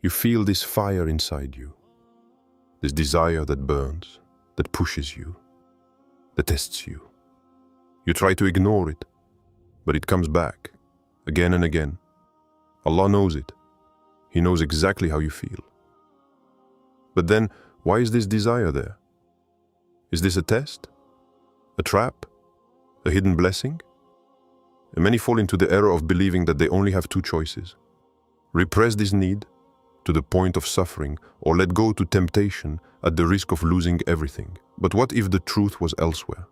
You feel this fire inside you, this desire that burns, that pushes you, that tests you. You try to ignore it, but it comes back, again and again. Allah knows it. He knows exactly how you feel. But then, why is this desire there? Is this a test? A trap? A hidden blessing? And many fall into the error of believing that they only have two choices. Repress this need to the point of suffering, or let go to temptation at the risk of losing everything. But what if the truth was elsewhere?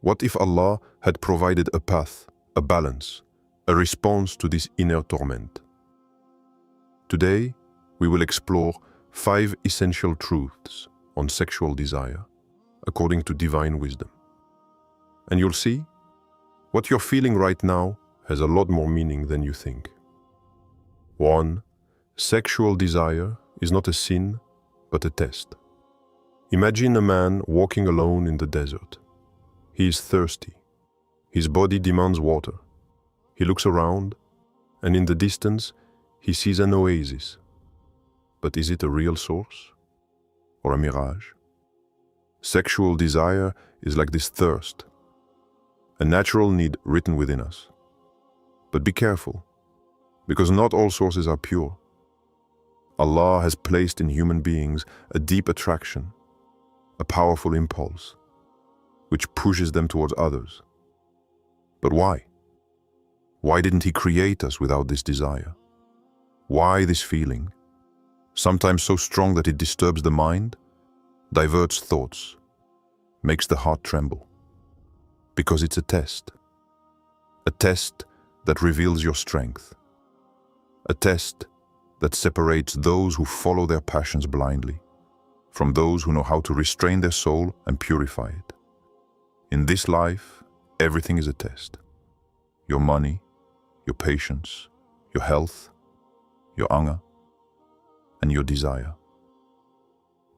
What if Allah had provided a path, a balance, a response to this inner torment? Today, we will explore 5 essential truths on sexual desire, according to divine wisdom. And you'll see, what you're feeling right now has a lot more meaning than you think. 1. Sexual desire is not a sin, but a test. Imagine a man walking alone in the desert. He is thirsty. His body demands water. He looks around, and in the distance, he sees an oasis. But is it a real source or a mirage? Sexual desire is like this thirst, a natural need written within us. But be careful, because not all sources are pure. Allah has placed in human beings a deep attraction, a powerful impulse, which pushes them towards others. But why? Why didn't He create us without this desire? Why this feeling, sometimes so strong that it disturbs the mind, diverts thoughts, makes the heart tremble? Because it's a test that reveals your strength, a test that separates those who follow their passions blindly from those who know how to restrain their soul and purify it. In this life, everything is a test. Your money, your patience, your health, your hunger, and your desire.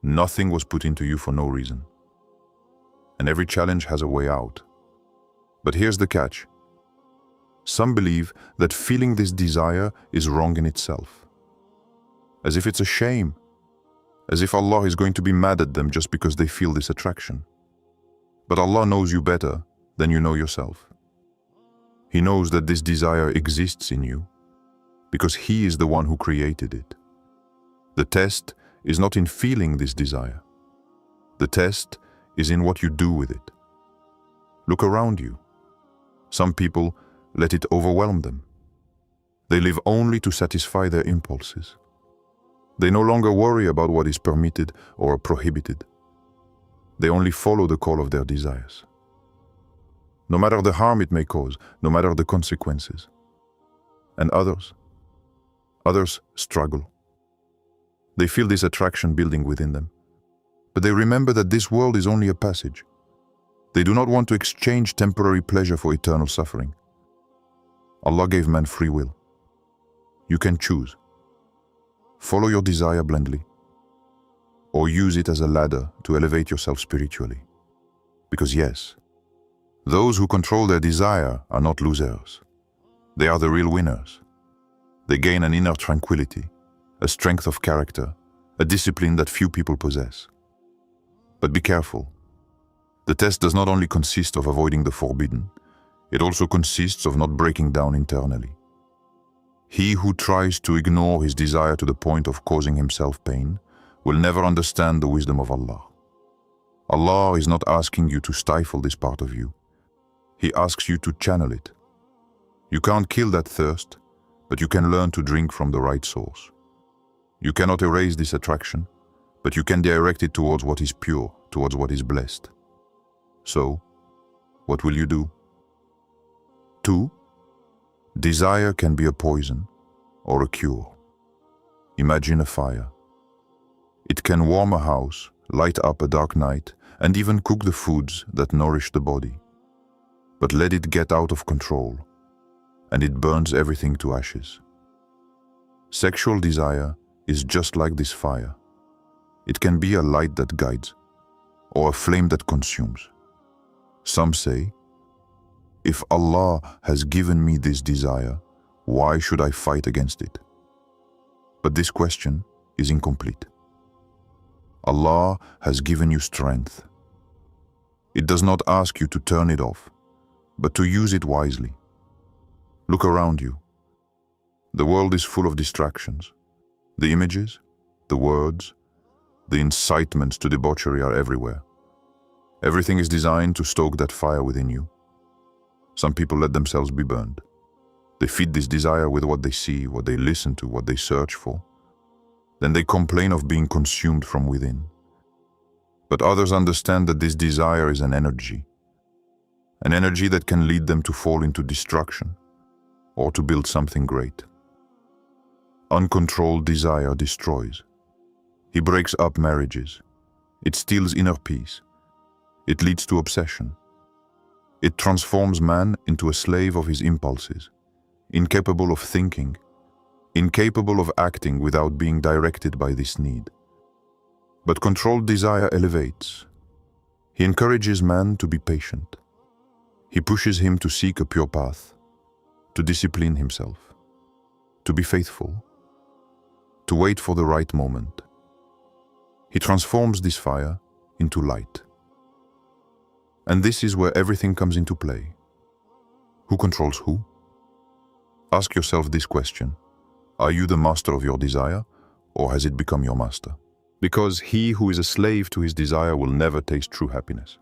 Nothing was put into you for no reason. And every challenge has a way out. But here's the catch. Some believe that feeling this desire is wrong in itself. As if it's a shame. As if Allah is going to be mad at them just because they feel this attraction. But Allah knows you better than you know yourself. He knows that this desire exists in you because He is the one who created it. The test is not in feeling this desire. The test is in what you do with it. Look around you. Some people let it overwhelm them. They live only to satisfy their impulses. They no longer worry about what is permitted or prohibited. They only follow the call of their desires. No matter the harm it may cause, no matter the consequences. And others struggle. They feel this attraction building within them. But they remember that this world is only a passage. They do not want to exchange temporary pleasure for eternal suffering. Allah gave man free will. You can choose. Follow your desire blindly, or use it as a ladder to elevate yourself spiritually. Because yes, those who control their desire are not losers. They are the real winners. They gain an inner tranquility, a strength of character, a discipline that few people possess. But be careful. The test does not only consist of avoiding the forbidden, it also consists of not breaking down internally. He who tries to ignore his desire to the point of causing himself pain will never understand the wisdom of Allah. Allah is not asking you to stifle this part of you. He asks you to channel it. You can't kill that thirst, but you can learn to drink from the right source. You cannot erase this attraction, but you can direct it towards what is pure, towards what is blessed. So, what will you do? 2. Desire can be a poison or a cure. Imagine a fire. It can warm a house, light up a dark night, and even cook the foods that nourish the body. But let it get out of control, and it burns everything to ashes. Sexual desire is just like this fire. It can be a light that guides, or a flame that consumes. Some say, if Allah has given me this desire, why should I fight against it? But this question is incomplete. Allah has given you strength. It does not ask you to turn it off, but to use it wisely. Look around you. The world is full of distractions. The images, the words, the incitements to debauchery are everywhere. Everything is designed to stoke that fire within you. Some people let themselves be burned. They feed this desire with what they see, what they listen to, what they search for. Then they complain of being consumed from within. But others understand that this desire is an energy that can lead them to fall into destruction or to build something great. Uncontrolled desire destroys. It breaks up marriages. It steals inner peace. It leads to obsession. It transforms man into a slave of his impulses, incapable of thinking, incapable of acting without being directed by this need. But controlled desire elevates. He encourages man to be patient. He pushes him to seek a pure path, to discipline himself, to be faithful, to wait for the right moment. He transforms this fire into light. And this is where everything comes into play. Who controls who? Ask yourself this question. Are you the master of your desire, or has it become your master? Because he who is a slave to his desire will never taste true happiness.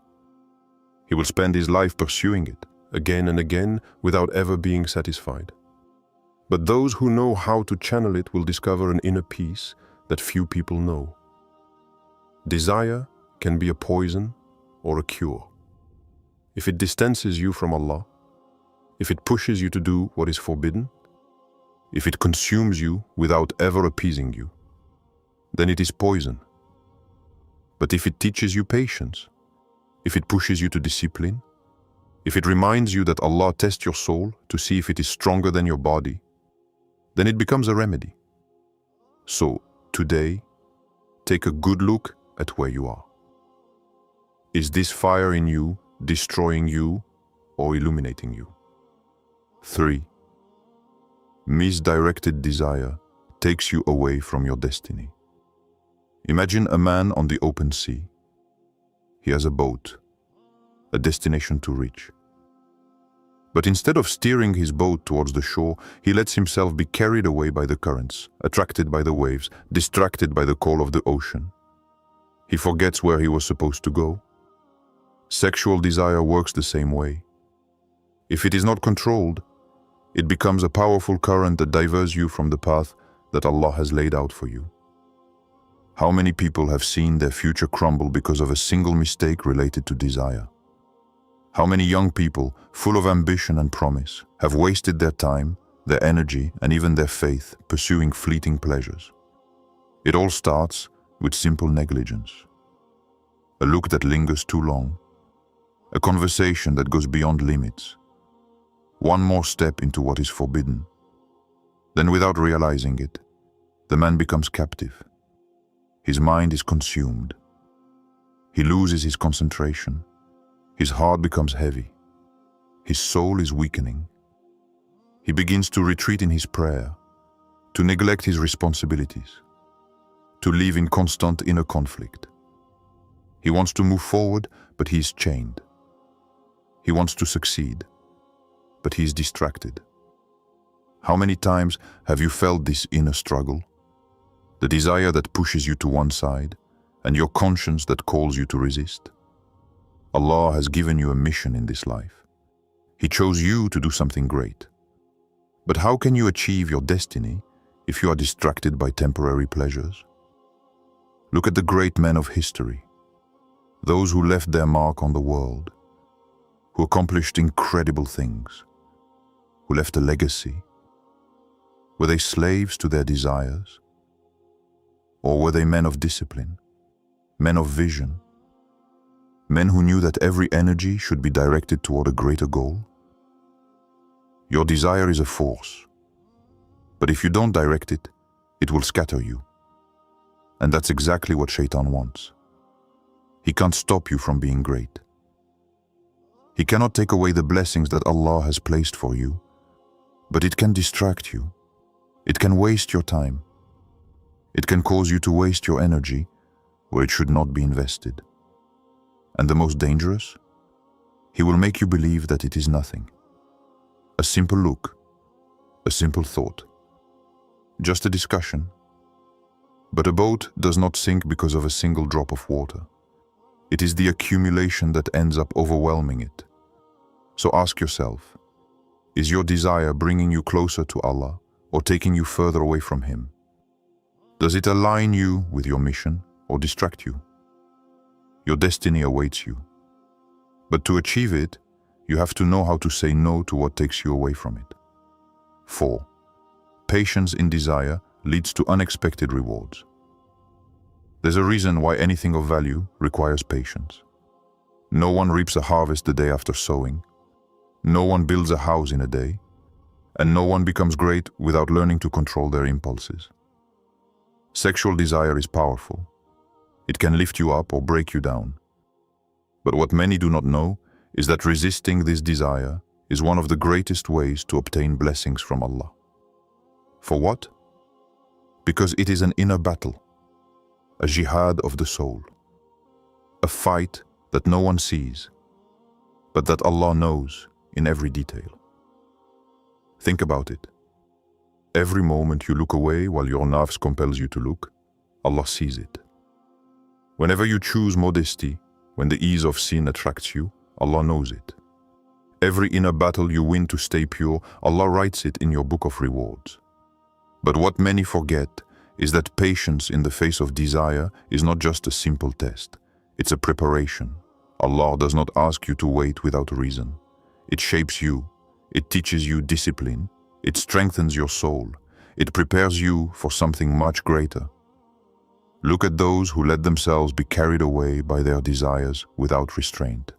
He will spend his life pursuing it, again and again, without ever being satisfied. But those who know how to channel it will discover an inner peace that few people know. Desire can be a poison or a cure. If it distances you from Allah, if it pushes you to do what is forbidden, if it consumes you without ever appeasing you, then it is poison. But if it teaches you patience, if it pushes you to discipline, if it reminds you that Allah tests your soul to see if it is stronger than your body, then it becomes a remedy. So, today, take a good look at where you are. Is this fire in you destroying you or illuminating you? 3. Misdirected desire takes you away from your destiny. Imagine a man on the open sea. He has a boat, a destination to reach. But instead of steering his boat towards the shore, he lets himself be carried away by the currents, attracted by the waves, distracted by the call of the ocean. He forgets where he was supposed to go. Sexual desire works the same way. If it is not controlled, it becomes a powerful current that diverts you from the path that Allah has laid out for you. How many people have seen their future crumble because of a single mistake related to desire? How many young people, full of ambition and promise, have wasted their time, their energy, and even their faith pursuing fleeting pleasures? It all starts with simple negligence. A look that lingers too long, a conversation that goes beyond limits, one more step into what is forbidden. Then, without realizing it, the man becomes captive. His mind is consumed. He loses his concentration. His heart becomes heavy. His soul is weakening. He begins to retreat in his prayer, to neglect his responsibilities, to live in constant inner conflict. He wants to move forward, but he is chained. He wants to succeed, but he is distracted. How many times have you felt this inner struggle? The desire that pushes you to one side, and your conscience that calls you to resist? Allah has given you a mission in this life. He chose you to do something great. But how can you achieve your destiny if you are distracted by temporary pleasures? Look at the great men of history, those who left their mark on the world, who accomplished incredible things, who left a legacy. Were they slaves to their desires? Or were they men of discipline, men of vision, men who knew that every energy should be directed toward a greater goal? Your desire is a force, but if you don't direct it, it will scatter you. And that's exactly what Shaitan wants. He can't stop you from being great. He cannot take away the blessings that Allah has placed for you, but it can distract you. It can waste your time. It can cause you to waste your energy where it should not be invested. And the most dangerous? He will make you believe that it is nothing. A simple look, a simple thought, just a discussion. But a boat does not sink because of a single drop of water. It is the accumulation that ends up overwhelming it. So ask yourself, is your desire bringing you closer to Allah or taking you further away from Him? Does it align you with your mission or distract you? Your destiny awaits you. But to achieve it, you have to know how to say no to what takes you away from it. 4. Patience in desire leads to unexpected rewards. There's a reason why anything of value requires patience. No one reaps a harvest the day after sowing. No one builds a house in a day. And no one becomes great without learning to control their impulses. Sexual desire is powerful. It can lift you up or break you down. But what many do not know is that resisting this desire is one of the greatest ways to obtain blessings from Allah. For what? Because it is an inner battle, a jihad of the soul, a fight that no one sees, but that Allah knows in every detail. Think about it. Every moment you look away while your nafs compels you to look, Allah sees it. Whenever you choose modesty, when the ease of sin attracts you, Allah knows it. Every inner battle you win to stay pure, Allah writes it in your book of rewards. But what many forget is that patience in the face of desire is not just a simple test. It's a preparation. Allah does not ask you to wait without a reason. It shapes you. It teaches you discipline. It strengthens your soul. It prepares you for something much greater. Look at those who let themselves be carried away by their desires without restraint.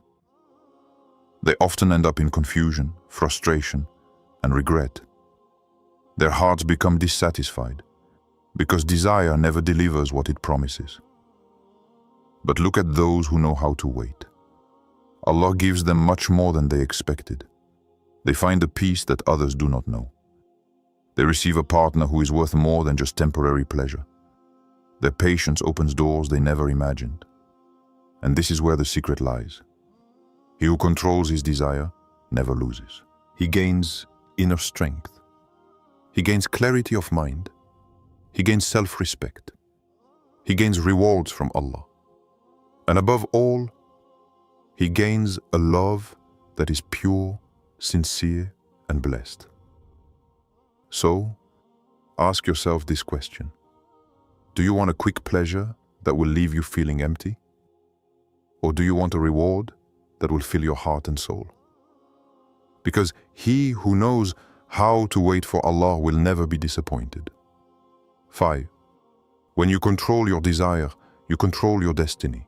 They often end up in confusion, frustration, and regret. Their hearts become dissatisfied because desire never delivers what it promises. But look at those who know how to wait. Allah gives them much more than they expected. They find a peace that others do not know. They receive a partner who is worth more than just temporary pleasure. Their patience opens doors they never imagined. And this is where the secret lies. He who controls his desire never loses. He gains inner strength. He gains clarity of mind. He gains self-respect. He gains rewards from Allah. And above all, he gains a love that is pure, sincere, and blessed. So, ask yourself this question. Do you want a quick pleasure that will leave you feeling empty? Or do you want a reward that will fill your heart and soul? Because he who knows how to wait for Allah will never be disappointed. 5. When you control your desire, you control your destiny.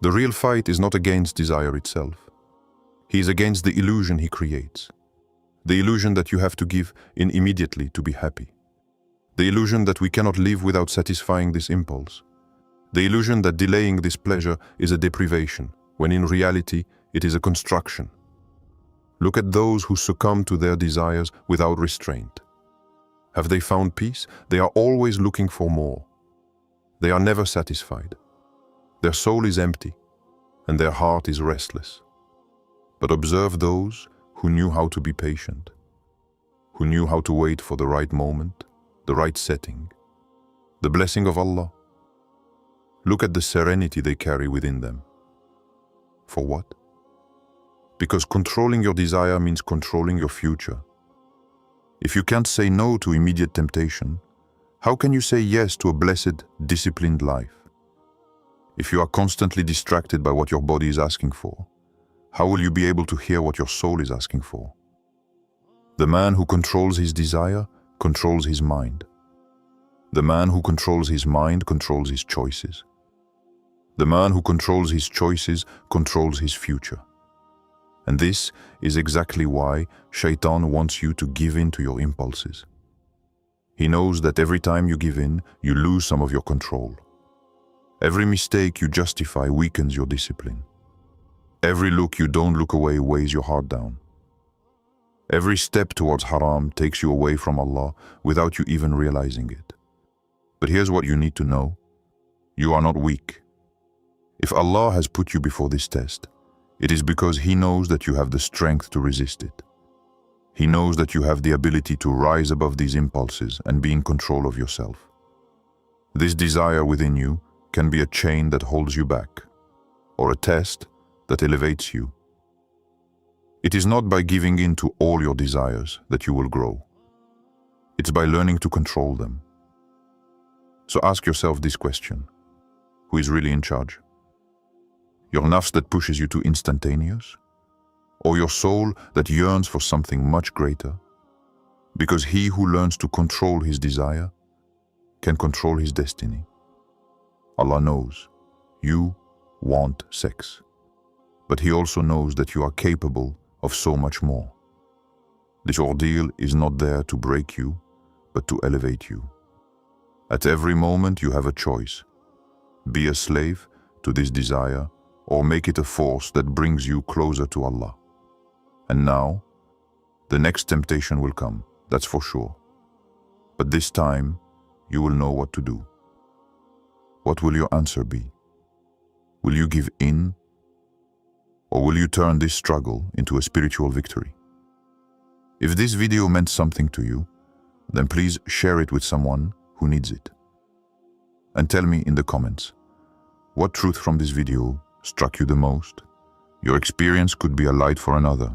The real fight is not against desire itself. He is against the illusion he creates. The illusion that you have to give in immediately to be happy. The illusion that we cannot live without satisfying this impulse. The illusion that delaying this pleasure is a deprivation, when in reality it is a construction. Look at those who succumb to their desires without restraint. Have they found peace? They are always looking for more. They are never satisfied. Their soul is empty, and their heart is restless. But observe those who knew how to be patient, who knew how to wait for the right moment, the right setting, the blessing of Allah. Look at the serenity they carry within them. For what? Because controlling your desire means controlling your future. If you can't say no to immediate temptation, how can you say yes to a blessed, disciplined life? If you are constantly distracted by what your body is asking for, how will you be able to hear what your soul is asking for? The man who controls his desire controls his mind. The man who controls his mind controls his choices. The man who controls his choices controls his future. And this is exactly why Shaitan wants you to give in to your impulses. He knows that every time you give in, you lose some of your control. Every mistake you justify weakens your discipline. Every look you don't look away weighs your heart down. Every step towards haram takes you away from Allah without you even realizing it. But here's what you need to know. You are not weak. If Allah has put you before this test, it is because He knows that you have the strength to resist it. He knows that you have the ability to rise above these impulses and be in control of yourself. This desire within you can be a chain that holds you back, or a test that elevates you. It is not by giving in to all your desires that you will grow. It's by learning to control them. So ask yourself this question: who is really in charge? Your nafs that pushes you to instantaneous? Or your soul that yearns for something much greater? Because he who learns to control his desire can control his destiny. Allah knows you want sex, but He also knows that you are capable of so much more. This ordeal is not there to break you, but to elevate you. At every moment you have a choice. Be a slave to this desire, or make it a force that brings you closer to Allah. And now, the next temptation will come, that's for sure. But this time, you will know what to do. What will your answer be? Will you give in? Or will you turn this struggle into a spiritual victory? If this video meant something to you, then please share it with someone who needs it. And tell me in the comments, what truth from this video struck you the most? Your experience could be a light for another.